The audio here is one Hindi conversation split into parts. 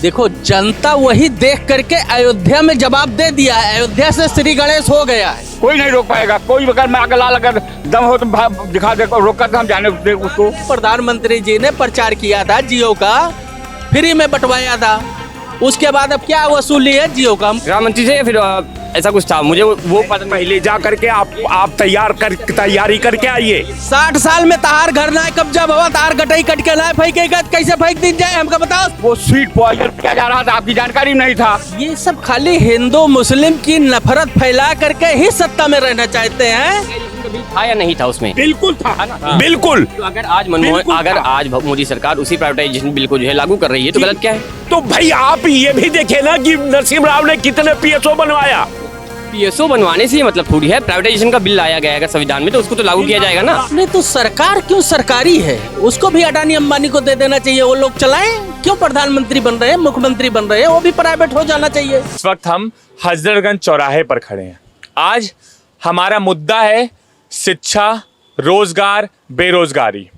देखो, जनता वही देख करके अयोध्या में जवाब दे दिया है। अयोध्या से श्री गणेश हो गया है। कोई नहीं रोक पाएगा। कोई अगर मैं लाल अगर दम हो तो दिखा दे, रोका तो हम जाने दे उसको। प्रधानमंत्री जी ने प्रचार किया था जियो का, फ्री में बंटवाया था। उसके बाद अब क्या वसूली है जियो का? प्रधानमंत्री से फिर ऐसा कुछ था, मुझे वो पता। पहले जा करके आप तैयारी करके आइए। 60 साल में तहार घर ना कब्जा भवा, तार गटई कट के लाए फेंकेगा, कैसे फेंक दी जाए हमको बताओ। वो स्वीट पॉइजन किया जा रहा था, आपकी जानकारी नहीं था। ये सब खाली हिंदू मुस्लिम की नफरत फैला करके ही सत्ता में रहना चाहते हैं। था या नहीं था उसमें? बिल्कुल था, बिल्कुल। तो अगर आज मोदी सरकार उसी प्राइवेटाइजेशन बिल को जो है लागू कर रही है तो गलत क्या है? तो भाई आप ये भी देखे ना कि नरसिम्हा राव ने कितने पीएसओ बनवाया। पीएसओ बनवाने से ये मतलब थोड़ी है, प्राइवेटाइजेशन का बिल लाया गया है संविधान में तो उसको तो लागू किया जाएगा ना। नहीं तो सरकार क्यों सरकारी है? उसको भी अडानी अंबानी को दे देना चाहिए, वो लोग चलाएं। क्यों प्रधानमंत्री बन रहे हैं, मुख्यमंत्री बन रहे हैं, वो भी प्राइवेट हो जाना चाहिए। इस वक्त हम हजरतगंज चौराहे पर खड़े हैं। आज हमारा मुद्दा है शिक्षा, रोजगार, बेरोजगारी।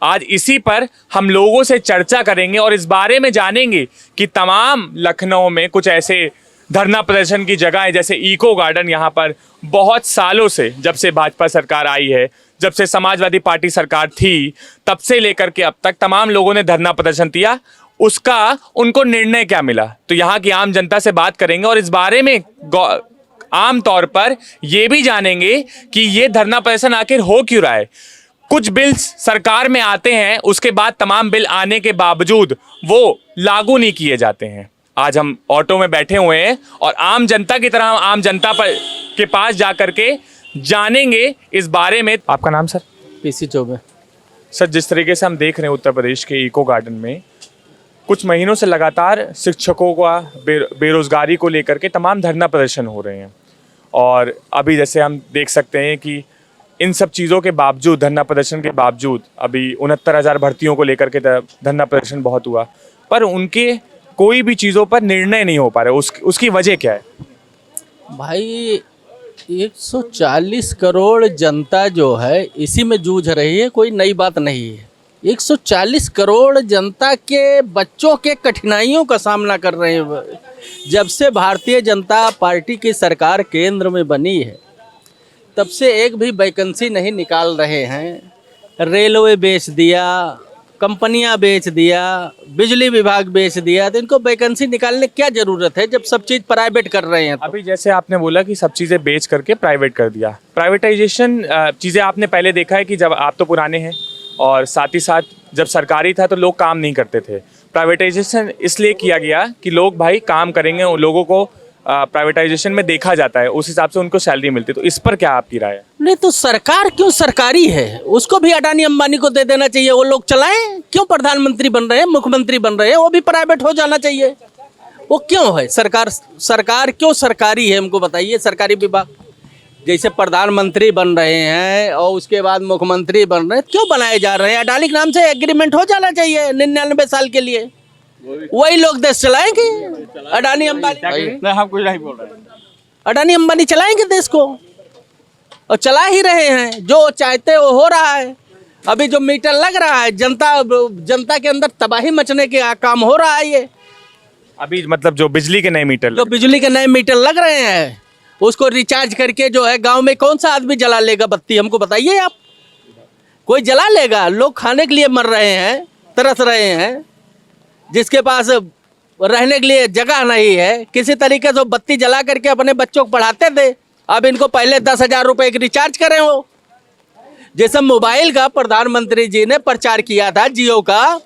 आज इसी पर हम लोगों से चर्चा करेंगे और इस बारे में जानेंगे कि तमाम लखनऊ में कुछ ऐसे धरना प्रदर्शन की जगह है, जैसे इको गार्डन। यहाँ पर बहुत सालों से, जब से भाजपा सरकार आई है, जब से समाजवादी पार्टी सरकार थी, तब से लेकर के अब तक तमाम लोगों ने धरना प्रदर्शन किया। उसका उनको निर्णय क्या मिला, तो यहाँ की आम जनता से बात करेंगे और इस बारे में आम तौर पर ये भी जानेंगे कि ये धरना प्रदर्शन आखिर हो क्यों रहा है। कुछ बिल्स सरकार में आते हैं, उसके बाद तमाम बिल आने के बावजूद वो लागू नहीं किए जाते हैं। आज हम ऑटो में बैठे हुए हैं और आम जनता की तरह आम जनता पर के पास जा करके जानेंगे इस बारे में। आपका नाम सर? पीसी चौबे। सर, जिस तरीके से हम देख रहे हैं उत्तर प्रदेश के इको गार्डन में कुछ महीनों से लगातार शिक्षकों का बेरोजगारी को लेकर के तमाम धरना प्रदर्शन हो रहे हैं और अभी जैसे हम देख सकते हैं कि इन सब चीज़ों के बावजूद, धरना प्रदर्शन के बावजूद, अभी 69,000 भर्तियों को लेकर के धरना प्रदर्शन बहुत हुआ, पर उनके कोई भी चीज़ों पर निर्णय नहीं हो पा रहा। उसकी वजह क्या है? भाई 140 करोड़ जनता जो है इसी में जूझ रही है, कोई नई बात नहीं है। 140 करोड़ जनता के बच्चों के कठिनाइयों का सामना कर रहे हैं। जब से भारतीय जनता पार्टी की सरकार केंद्र में बनी है तब से एक भी वैकेंसी नहीं निकाल रहे हैं। रेलवे बेच दिया, कंपनियां बेच दिया, बिजली विभाग बेच दिया, तो इनको वैकेंसी निकालने क्या ज़रूरत है जब सब चीज़ प्राइवेट कर रहे हैं? अभी जैसे आपने बोला कि सब चीज़ें बेच करके प्राइवेट कर दिया। प्राइवेटाइजेशन चीज़ें आपने पहले देखा है कि जब आप तो पुराने हैं और साथ ही साथ जब सरकारी था तो लोग काम नहीं करते थे। प्राइवेटाइजेशन इसलिए किया गया कि लोग भाई काम करेंगे, उन लोगों को प्राइवेटाइजेशन में देखा जाता है, उस हिसाब से उनको सैलरी मिलती है। तो इस पर क्या आपकी राय है? नहीं तो सरकार क्यों सरकारी है? उसको भी अडानी अंबानी को दे देना चाहिए, वो लोग चलाएं। क्यों प्रधानमंत्री बन रहे हैं, मुख्यमंत्री बन रहे हैं, वो भी प्राइवेट हो जाना चाहिए। वो क्यों है? सरकार क्यों सरकारी है हमको बताइए। सरकारी विभाग जैसे प्रधानमंत्री बन रहे हैं और उसके बाद मुख्यमंत्री बन रहे हैं, क्यों बनाए जा रहे हैं? अडानी के नाम से एग्रीमेंट हो जाना चाहिए 99 साल के लिए, वही लोग देश चलाएंगे। अडानी अंबानी नहीं, हम कुछ नहीं बोल रहे। अडानी अंबानी चलाएंगे देश को और चला ही रहे हैं। जो चाहते वो हो रहा है। अभी जो मीटर लग रहा है, जनता के अंदर तबाही मचने के काम हो रहा है। ये अभी मतलब जो बिजली के नए मीटर लग रहे हैं, उसको रिचार्ज करके जो है गांव में कौन सा आदमी जला लेगा बत्ती? हमको बताइए आप। कोई जला लेगा? लोग खाने के लिए मर रहे हैं, तरस रहे हैं। जिसके पास रहने के लिए जगह नहीं है, किसी तरीके से बत्ती जला करके अपने बच्चों को पढ़ाते थे। अब इनको पहले 10,000 रुपये की रिचार्ज करें। वो जैसे मोबाइल का प्रधानमंत्री जी ने प्रचार किया था, जियो का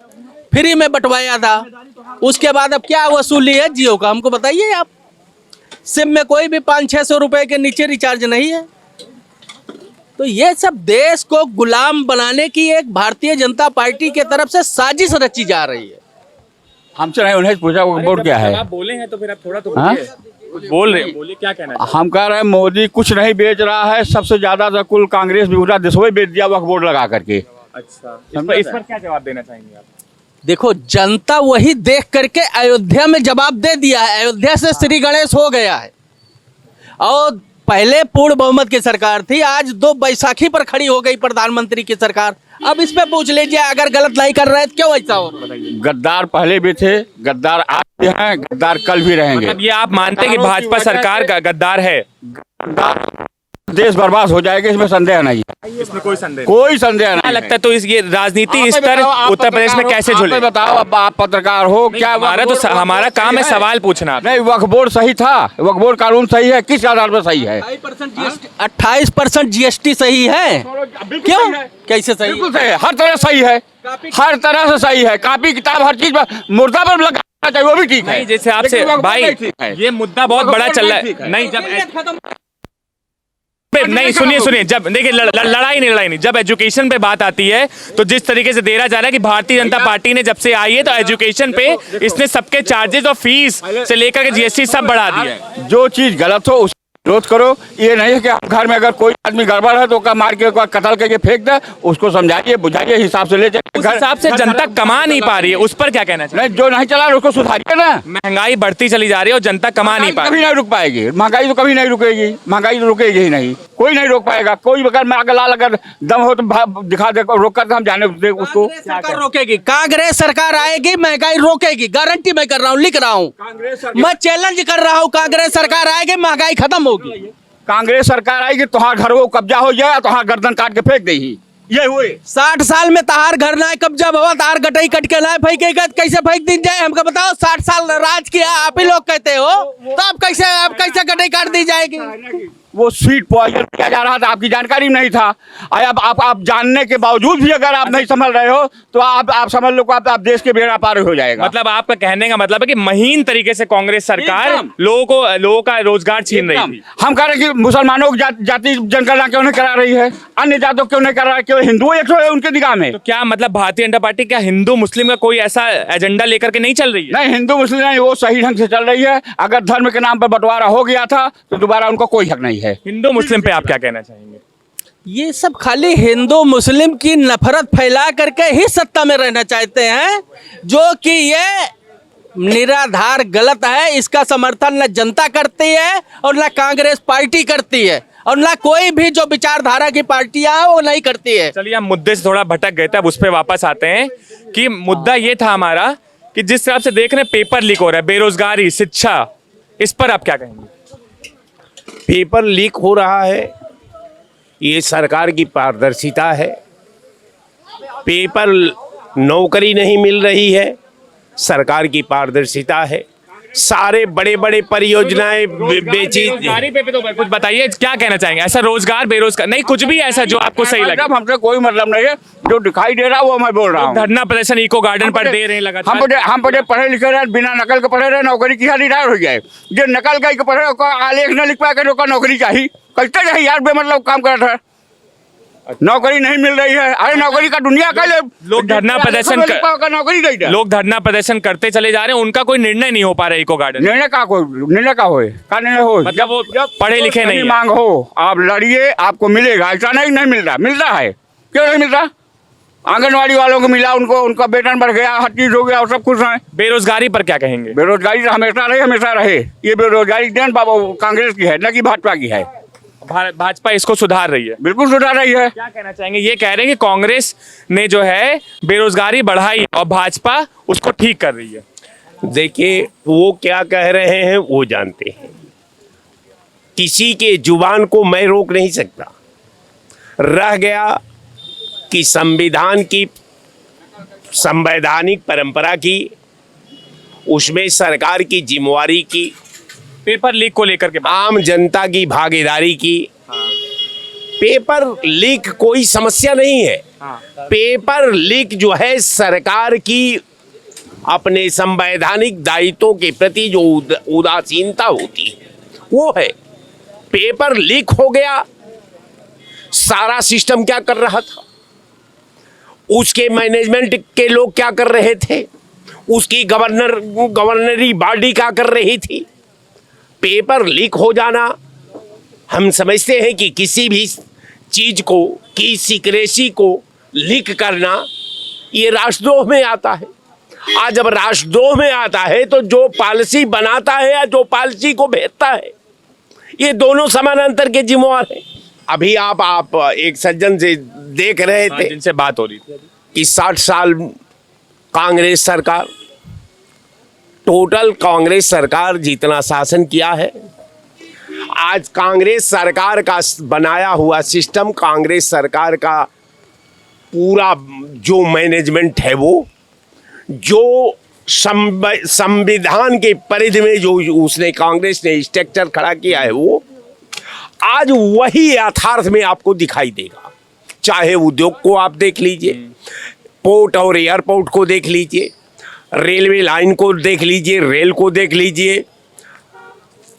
फ्री में बंटवाया था। उसके बाद अब क्या वसूली है जियो का हमको बताइए आप। सिम में कोई भी 500-600 रुपये के नीचे रिचार्ज नहीं है। तो ये सब देश को गुलाम बनाने की एक भारतीय जनता पार्टी के तरफ से साजिश रची जा रही है। हमसे नहीं, उन्हें पूछा वोट क्या है। आप बोले हैं तो फिर आप थोड़ा तो बोल रहे हैं, बोलिए क्या कहना है? हम कह रहे हैं मोदी कुछ नहीं बेच रहा है, सबसे ज्यादा तो कुल कांग्रेस भी पूरा देश बेच दिया वक्त बोर्ड लगा करके। अच्छा, इस पर क्या जवाब देना चाहेंगे आप? देखो, जनता वही देख करके अयोध्या में जवाब दे दिया है। अयोध्या से श्री गणेश हो गया है और पहले पूर्ण बहुमत की सरकार थी, आज 2 बैसाखी पर खड़ी हो गई प्रधानमंत्री की सरकार। अब इस पे पूछ लीजिए, अगर गलत नहीं कर रहे हैं तो क्यों ऐसा हो रहा है? गद्दार पहले भी थे, गद्दार आज भी हैं, गद्दार कल भी रहेंगे। मतलब ये आप मानते हैं कि भाजपा सरकार गद्दार है? देश बर्बाद हो जाएगा, इसमें संदेह नहीं है, इसमें कोई संदेह कोई संदेह क्या नहीं लगता है? तो इस ये राजनीति स्तर उत्तर प्रदेश में कैसे झूले? बताओ, अब आप पत्रकार हो, क्या हमारा काम है सवाल पूछना। नहीं, वक्फ बोर्ड सही था, वक्फ बोर्ड कानून सही है, किस आधार पर सही है? 28% GST सही है, क्यों? कैसे सही? बिल्कुल सही है, हर तरह सही है, हर तरह से सही है। कॉपी किताब हर चीज पर मुर्दा पर लगाना चाहिए, वो भी ठीक है। नहीं, जैसे आपसे भाई ये मुद्दा बहुत बड़ा चल रहा है। नहीं, जब नहीं, सुनिए, जब देखिए लड़ाई नहीं, जब एजुकेशन पे बात आती है तो जिस तरीके से दे रहा जा रहा है कि भारतीय जनता पार्टी ने जब से आई है तो एजुकेशन पे इसने सबके चार्जेस और फीस से लेकर के GST सब बढ़ा दिया है। जो चीज गलत हो उसका विरोध करो। ये नहीं है कि आप घर में अगर कोई आदमी गड़बड़ है तो उसका मार के कत्ल करके फेंक दे, उसको समझाइए, बुझाइए, हिसाब से ले जाए। उस हिसाब से जनता कमा नहीं पा रही है, उस पर क्या कहना चाहिए? नहीं, जो नहीं चला रहा उसको सुधारिए ना। महंगाई बढ़ती चली जा रही है और जनता कमा नहीं पा रही। कभी नहीं रुक पाएगी महंगाई, तो कभी नहीं रुकेगी महंगाई, तो रुकेगी ही नहीं, कोई नहीं रोक पाएगा। कोई अगर मैं अगर लाल अगर दम हो तो दिखा दे, रोक कर हम जाने दे उसको। सरकार रोकेगी, कांग्रेस सरकार आएगी, महंगाई रोकेगी, गारंटी मैं कर रहा हूँ, लिख रहा हूँ, मैं चैलेंज कर रहा हूँ। कांग्रेस सरकार आएगी, महंगाई खत्म होगी। कांग्रेस सरकार आएगी, तुम्हारा घर वो कब्जा हो जाए, तुम्हारा गर्दन काट के फेंक देगी। ये हुए 60 साल में तहार घर ना कब्जा हुआ, तहार गटई कट के ना फेंकेगा, कैसे फेंक दी जाए? हमको बताओ, 60 साल राज किया, आप ही लोग कहते हो, तो आप कैसे गटई काट दी जाएगी? वो स्वीट पॉइजन किया जा रहा था, आपकी जानकारी में नहीं था। अब आप जानने के बावजूद भी अगर आप नहीं संभल रहे हो तो आप समझ लो कि आप देश के बेड़ा पार हो जाएगा। मतलब आपका कहने का मतलब है कि महीन तरीके से कांग्रेस सरकार लोगों का रोजगार छीन रही थी। हम कह रहे हैं कि मुसलमानों की जाति जनगणना क्यों नहीं करा रही है, अन्य जातों क्यों नहीं करा रही है, क्यों हिंदू एक है उनके निगाह में? तो क्या मतलब भारतीय जनता पार्टी क्या हिंदू मुस्लिम का कोई ऐसा एजेंडा लेकर के नहीं चल रही है? नहीं, हिंदू मुस्लिम नहीं, वो सही ढंग से चल रही है। अगर धर्म के नाम पर बंटवारा हो गया था तो दोबारा उनको कोई हक नहीं है। हिंदू मुस्लिम पे आप क्या कहना चाहेंगे? ये सब खाली हिंदू मुस्लिम की नफरत फैला करके ही सत्ता में रहना चाहते हैं, जो कि ये निराधार गलत है। इसका समर्थन न जनता करती है और न कांग्रेस पार्टी करती है और न कोई भी जो विचारधारा की पार्टियां हैं वो नहीं करती है। चलिए, हम मुद्दे से थोड़ा भटक गए थे, अब उस पर वापस आते हैं कि मुद्दा ये था हमारा कि जिस तरह से देख रहे हैं पेपर लीक हो रहा है, बेरोजगारी, शिक्षा, इस पर आप क्या कहेंगे? पेपर लीक हो रहा है, ये सरकार की पारदर्शिता है। पेपर नौकरी नहीं मिल रही है, सरकार की पारदर्शिता है। सारे बड़े बड़े परियोजनाएं बेची। बेरोजगारी पे तो कुछ बताइए, क्या कहना चाहेंगे? ऐसा रोजगार बेरोजगार नहीं, कुछ भी ऐसा जो आपको सही लगे। हमसे कोई मतलब नहीं है, जो दिखाई दे रहा है वो मैं बोल रहा हूँ। धरना प्रदर्शन इको गार्डन पर दे रहे हैं लगातार। हम पढ़े लिखे रहे, बिना नकल के पढ़े रहे, नौकरी की रिटायर हो जाए। जो नकल का पढ़े आलेख न लिख पाया नौकरी चाहिए, कैसे चाहिए यार, बेमतलब काम कर रहा है, नौकरी नहीं मिल रही है। अरे नौकरी का दुनिया का लोग धरना प्रदर्शन करते चले जा रहे हैं, उनका कोई निर्णय नहीं हो पा रहा है इको गार्डन। निर्णय का निर्णय हो, मतलब वो पढ़े लिखे नहीं, मांग हो, आप लड़िए, आपको मिलेगा। ऐसा नहीं मिल रहा है, क्यों नहीं मिल रहा? आंगनवाड़ी वालों को मिला, उनका वेतन बढ़ गया, हर चीज हो गया और सब खुश हैं। बेरोजगारी पर क्या कहेंगे? बेरोजगारी हमेशा रहे। ये बेरोजगारी देन बाबा कांग्रेस की है, न कि भाजपा की है। भाजपा इसको सुधार रही है? बिल्कुल सुधार रही है। क्या कहना चाहेंगे? ये कह रहे हैं कि कांग्रेस ने जो है बेरोजगारी बढ़ाई और भाजपा उसको ठीक कर रही है। देखिए, वो क्या कह रहे हैं वो जानते हैं, किसी के जुबान को मैं रोक नहीं सकता। रह गया कि संविधान की, संवैधानिक परंपरा की, उसमें सरकार की जिम्मेवारी की, पेपर लीक को लेकर के आम जनता की भागीदारी की। पेपर लीक कोई समस्या नहीं है। पेपर लीक जो है सरकार की अपने संवैधानिक दायित्वों के प्रति जो उदासीनता होती है वो है। पेपर लीक हो गया, सारा सिस्टम क्या कर रहा था, उसके मैनेजमेंट के लोग क्या कर रहे थे, उसकी गवर्नरी बॉडी क्या कर रही थी। पेपर लीक हो जाना, हम समझते हैं कि किसी भी चीज को, की सीक्रेसी को लीक करना ये राष्ट्रद्रोह में आता है। आज जब राष्ट्रद्रोह में आता है तो जो पॉलिसी बनाता है या जो पॉलिसी को भेजता है, ये दोनों समानांतर के जिम्मेवार हैं। अभी आप एक सज्जन से देख रहे थे जिनसे बात हो रही थी कि 60 साल कांग्रेस सरकार, टोटल कांग्रेस सरकार जितना शासन किया है, आज कांग्रेस सरकार का बनाया हुआ सिस्टम, कांग्रेस सरकार का पूरा जो मैनेजमेंट है, वो जो संविधान के परिधि में जो उसने कांग्रेस ने स्ट्रक्चर खड़ा किया है, वो आज वही यथार्थ में आपको दिखाई देगा। चाहे उद्योग को आप देख लीजिए, पोर्ट और एयरपोर्ट को देख लीजिए, रेलवे लाइन को देख लीजिए, रेल को देख लीजिए,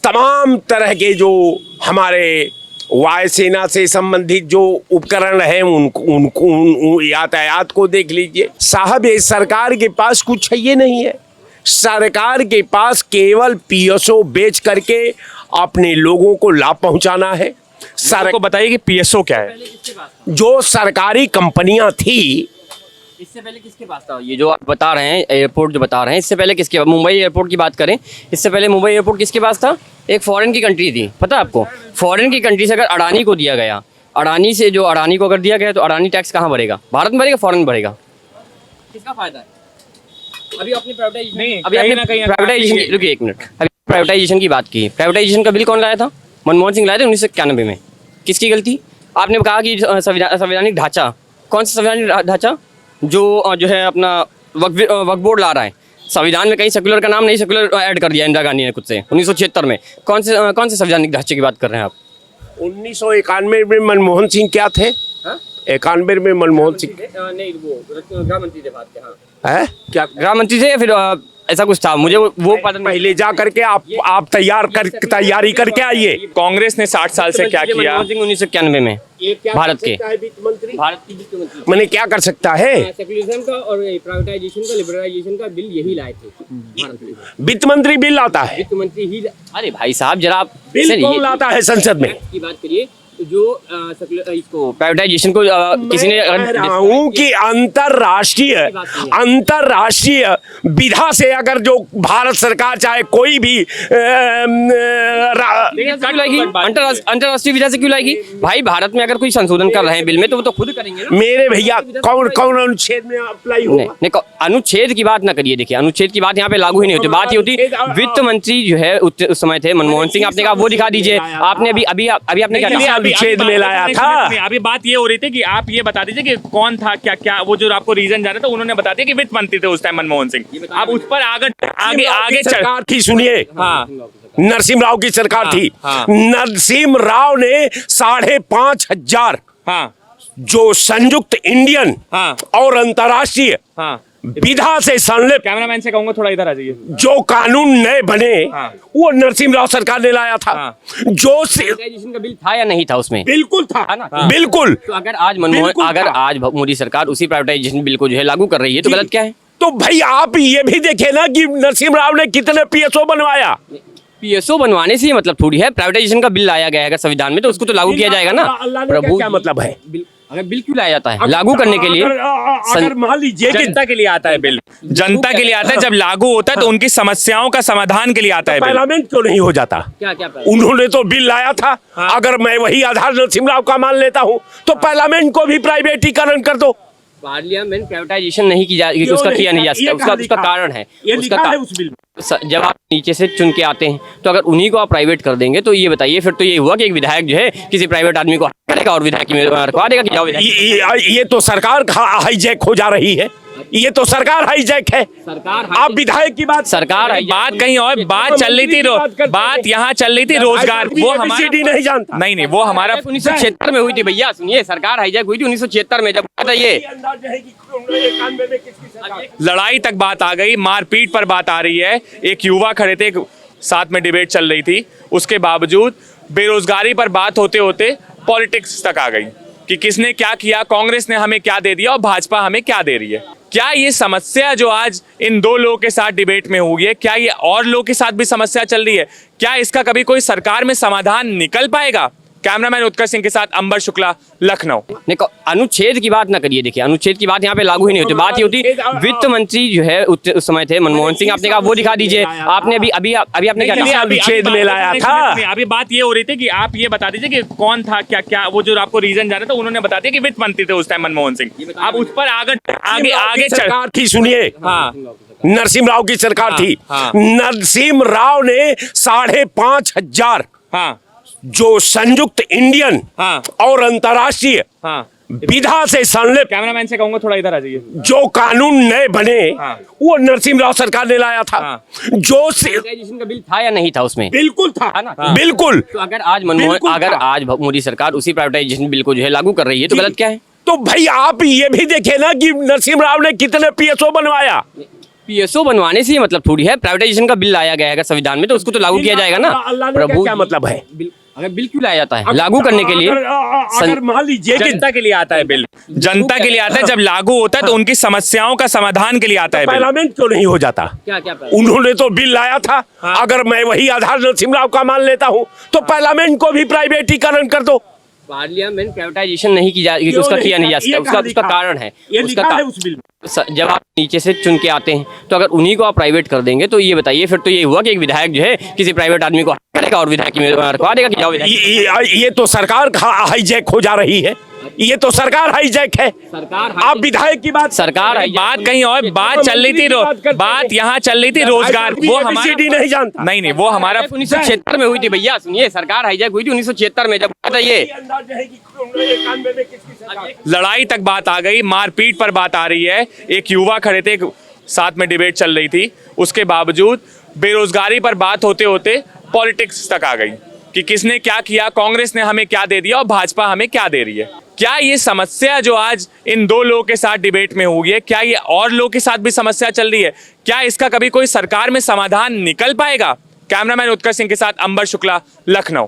तमाम तरह के जो हमारे वायुसेना से संबंधित जो उपकरण हैं उनको यातायात को देख लीजिए। साहब, ये सरकार के पास कुछ है ये नहीं है। सरकार के पास केवल पीएसओ बेच करके अपने लोगों को लाभ पहुंचाना है। सर को बताइए कि पीएसओ क्या है? जो सरकारी कंपनियां थी, इससे पहले किसके पास था? ये जो आप बता रहे हैं एयरपोर्ट जो बता रहे हैं, इससे पहले किसके? मुंबई एयरपोर्ट की बात करें, इससे पहले मुंबई एयरपोर्ट किसके पास था? एक फॉरेन की कंट्री थी, पता है आपको? फॉरेन की कंट्री से अगर अडानी को दिया गया, अडानी को अगर दिया गया तो अडानी टैक्स कहाँ भरेगा? भारत में भरेगा, फॉरेन में भरेगा? किसका फायदा है? अभी अपनी प्राइवेटाइजेशन, रुकिए एक मिनट, अभी प्राइवेटाइजेशन की बात की। प्राइवेटाइजेशन का बिल कौन लाया था? मनमोहन सिंह लाए थे 1991 में। किसकी गलती? आपने कहा कि संवैधानिक ढांचा, कौन सा संवैधानिक ढांचा? जो है अपना वक्फ बोर्ड ला रहा है। संविधान में कहीं सेकुलर का नाम नहीं, सेकुलर ऐड कर दिया इंदिरा गांधी ने खुद से 1976 में। कौन से संवैधानिक ढांचे की बात कर रहे हैं आप? 1991 में मनमोहन सिंह क्या थे? 91 में मनमोहन सिंह नहीं, वो गृह मंत्री थे बात के। हाँ, है क्या? गृह मंत्री थे या फिर ऐसा कुछ था, मुझे वो पता नहीं। पहले जा करके आप तैयारी करके आइए। कांग्रेस ने 60 साल से क्या किया? मनमोहन सिंह 1991 में भारत के वित्त मंत्री, भारत की वित्त मंत्री मैंने क्या कर सकता है? सेकुलरिज्म का और प्राइवेटाइजेशन का, लिबरलाइजेशन का बिल यही लाए थे। वित्त मंत्री बिल लाता है? वित्त मंत्री ही। अरे भाई साहब, जरा आप बिल कौन लाता है संसद में? की बात करिए। जो इसको प्राइवेटाइजेशन को किसी ने हूँ कि अंतरराष्ट्रीय विधा से अगर जो भारत सरकार चाहे कोई भी अंतरराष्ट्रीय विधा से क्यों लाएगी? भाई भारत में अगर कोई संशोधन कर रहे हैं बिल में तो वो तो खुद करेंगे ना। मेरे भैया, कौन अनुच्छेद में अप्लाई होगा? नहीं, अनुच्छेद की बात ना करिए। देखिए, अनुच्छेद की बात यहाँ पे लागू ही नहीं होती। बात ये होती, वित्त मंत्री जो है उस समय थे मनमोहन सिंह। आपने कहा वो दिखा दीजिए। आपने अभी आपने क्या अनुच्छेद में लाया था? अभी बात ये हो रही थी कि आप ये बता दीजिए कि कौन था, क्या वो जो आपको रीजन जाना था, उन्होंने बता दिया कि वित्त मंत्री थे उस टाइम मनमोहन सिंह। आप उस पर आगे सरकार थी, सुनिए। हाँ, नरसिम्हा राव की सरकार थी। नरसिम्हा राव ने 5,500 जो संयुक्त इंडियन और अंतर्राष्ट्रीय विधा से संलिप्त, कैमरामैन से कहूंगा थोड़ा इधर आ जाइए, जो कानून नए बने वो नरसिम्हा राव सरकार ने लाया था। जो प्राइवेटाइजेशन का बिल था या नहीं था उसमें? बिल्कुल था ना? बिल्कुल। तो अगर आज मोदी सरकार उसी प्राइवेटाइजेशन बिल को जो है लागू कर रही है तो गलत क्या है? तो भाई आप ये भी देखे ना कि नरसिम्हा राव ने कितने पीएसओ बनवाया। पीएसओ बनवाने से मतलब थोड़ी है, प्राइवेटाइजेशन का बिल लाया गया है संविधान में तो उसको तो लागू किया जाएगा ना। प्रभु, क्या मतलब है? अगर बिल क्यों लाया जाता है? लागू करने के लिए। अगर मान लीजिए कि जनता के लिए आता है बिल, जनता के लिए आता है। जब लागू होता है तो उनकी समस्याओं का समाधान के लिए आता है। पार्लियामेंट क्यों नहीं हो जाता? क्या उन्होंने तो बिल लाया था। अगर मैं वही आधार नरसिम्हा राव का मान लेता हूँ तो पार्लियामेंट को भी प्राइवेटीकरण कर दो। पार्लियामेंट प्राइवेटाइजेशन नहीं की जाएगी, उसका किया नहीं जा सकता। उसका कारण है, जब आप नीचे से चुन के आते हैं तो अगर उन्हीं को आप प्राइवेट कर देंगे तो ये बताइए, फिर तो ये हुआ कि एक विधायक जो है किसी प्राइवेट आदमी को करेगा और विधायक में रखवा देगा कि जाओ विधायक। ये तो सरकार हाईजैक हो जा रही है। ये तो सरकार हाईजैक है। आप विधायक की बात, सरकार बात कहीं और बात चल रही थी। बात यहाँ चल रही थी रोजगार। वो हमारा नहीं जानता। नहीं, वो हमारा 1976 में हुई थी भैया। सुनिए, सरकार हाईजैक हुई थी 1976 में। जब बताइए, लड़ाई तक बात आ गई, मारपीट पर बात आ रही है। एक युवा खड़े थे, साथ में डिबेट चल रही थी, उसके बावजूद बेरोजगारी पर बात होते होते पॉलिटिक्स तक आ गई कि किसने क्या किया, कांग्रेस ने हमें क्या दे दिया और भाजपा हमें क्या दे रही है। क्या ये समस्या जो आज इन दो लोगों के साथ डिबेट में हुई है, क्या ये और लोगों के साथ भी समस्या चल रही है? क्या इसका कभी कोई सरकार में समाधान निकल पाएगा? कैमरामैन उत्कर्ष सिंह के साथ अंबर शुक्ला, लखनऊ। नहीं, अनुच्छेद की बात ना करिए। देखिए, अनुच्छेद की बात यहाँ पे लागू ही नहीं होती। बात ये होती, वित्त मंत्री जो है उस समय थे मनमोहन सिंह, आपने कहा वो दिखा दीजिए। आपने अभी आपने क्या कहा? अनुच्छेद में लाया था। अभी बात ये हो रही थी कि आप ये बता दीजिए कि कौन था, क्या क्या वो जो आपको रीजन जा रहा था, उन्होंने बता दिया कि वित्त मंत्री थे उस टाइम मनमोहन सिंह। आप उस पर आगे सरकार थी, सुनिए। हाँ, नरसिम्हा राव की सरकार थी। हाँ। नरसिम्हा राव ने 5,500 हाँ, जो संयुक्त इंडियन हाँ। और अंतर्राष्ट्रीय हाँ। विधा से संलिप्त कैमरामैन से कहूंगा थोड़ा इधर आ जाइए। जो कानून नए बने, हाँ। वो नरसिम्हा राव सरकार ने लाया था। हाँ। जो प्राइवेटाइजेशन का बिल था या नहीं था उसमें? बिल्कुल था, है ना? बिल्कुल। तो अगर आज आज मोदी सरकार उसी प्राइवेटाइजेशन बिल को जो है लागू कर रही है, तो गलत क्या है? तो भाई आप ये भी देखे ना कि नरसिम्हा राव ने कितने पीएसओ बनवाया। पीएसओ बनवाने से ही मतलब थोड़ी है। प्राइवेटाइजेशन का बिल लाया गया है अगर संविधान में, तो उसको तो लागू किया जाएगा ना। प्रभु, क्या मतलब है? अगर बिल क्यों लाया जाता है? लागू करने के लिए। अगर मान लीजिए कि जनता के लिए आता है बिल, जनता के लिए आता है। जब लागू होता है तो उनकी समस्याओं का समाधान के लिए आता है बिल। पार्लियामेंट क्यों नहीं हो जाता? क्या क्या उन्होंने तो बिल लाया था। अगर मैं वही आधार नरसिम्हा राव का मान लेता हूँ तो पार्लियामेंट को भी प्राइवेटीकरण कर दो। पार्लियामेंट प्राइवेटाइजेशन नहीं की जा, उसका किया नहीं जा सकता। उसका कारण है, जब आप नीचे से चुन के आते हैं तो अगर उन्हीं को आप प्राइवेट कर देंगे तो ये बताइए, फिर तो ये हुआ कि एक विधायक जो है किसी प्राइवेट आदमी को करेगा और विधायक में रखवा देगा कि जाओ विधायक। ये तो सरकार हाईजैक हो जा रही है। ये तो सरकार हाईजैक है। आप विधायक की बात, सरकार बात कहीं और, बात चल रही थी, बात यहाँ चल रही थी रोजगार। वो हमारा नहीं जानता। नहीं, वो हमारा 1976 में हुई थी भैया। सुनिए, सरकार हाईजैक हुई थी 1976 में, जब ये लड़ाई तक बात आ गई, मारपीट पर बात आ रही है। एक युवा खड़े थे, साथ में डिबेट चल रही थी, उसके बावजूद बेरोजगारी पर बात होते होते पॉलिटिक्स तक आ गई कि किसने क्या किया, कांग्रेस ने हमें क्या दे दिया और भाजपा हमें क्या दे रही है। क्या ये समस्या जो आज इन दो लोगों के साथ डिबेट में हुई है, क्या ये और लोगों के साथ भी समस्या चल रही है? क्या इसका कभी कोई सरकार में समाधान निकल पाएगा? कैमरामैन उत्कर्ष सिंह के साथ अंबर शुक्ला, लखनऊ।